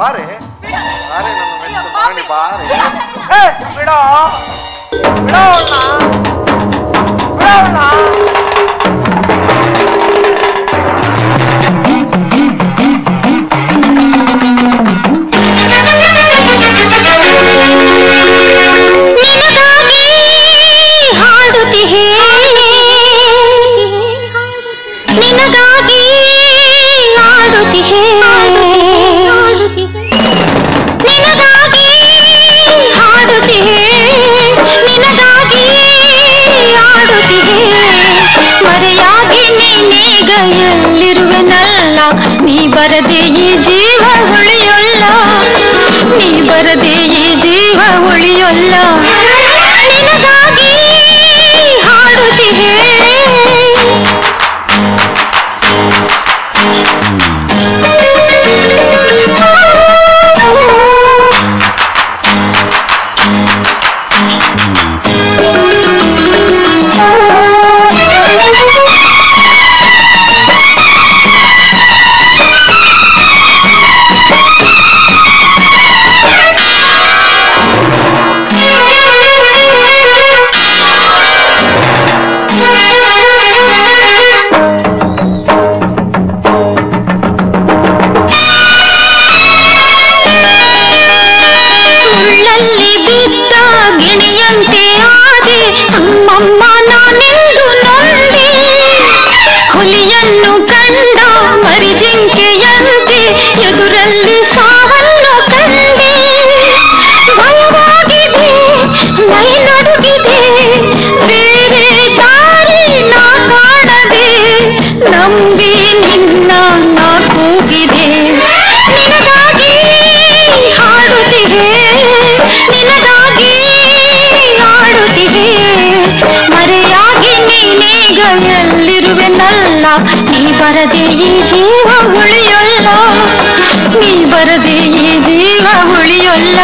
ಬಾರೆ ಬಾರೆ ನನ್ನ ಮಾಡಿ ಬಾರೆ ಬಿಡೋ ನೀ ಬರದೆ ಈ ಜೀವ ಉಳಿಯೊಲ್ಲ ನೀ ಬರದೆ ಈ ಜೀವ ಉಳಿಯೊಲ್ಲ ನಿನಗಾಗಿ ಹಾಡುತ್ತಿಹೆ ಹುಲಿಯನ್ನು ಕಂಡ ಮರಿಜಿಂಕೆಯಂತೆ ಎದುರಲ್ಲಿ ಸಾವನ್ನು ಕಂಡೆ ಭಯವಾಗಿದೆ ಮೈ ನಡುಗಿದೆ ಬೇರೆ ದಾರಿ ನಾ ಕಾಣದೆ ನಂಬಿ ನಿನ್ನ ನಾ ಕೂಗಿದೆ ನಿನಗಾಗಿ ಹಾಡುತ್ತಿದೆ ನಿನಗಾಗಿ ಹಾಡುತ್ತಿದೆ ಮರೆಯಾಗಿ ನೀನೀಗ ಎಲ್ಲಿರುವೆನಲ್ಲ ನೀ ಬರದೆ ಈ ಜೀವ ಉಳಿಯೊಲ್ಲ ನೀ ಬರದೆ ಈ ಜೀವ ಉಳಿಯೊಲ್ಲ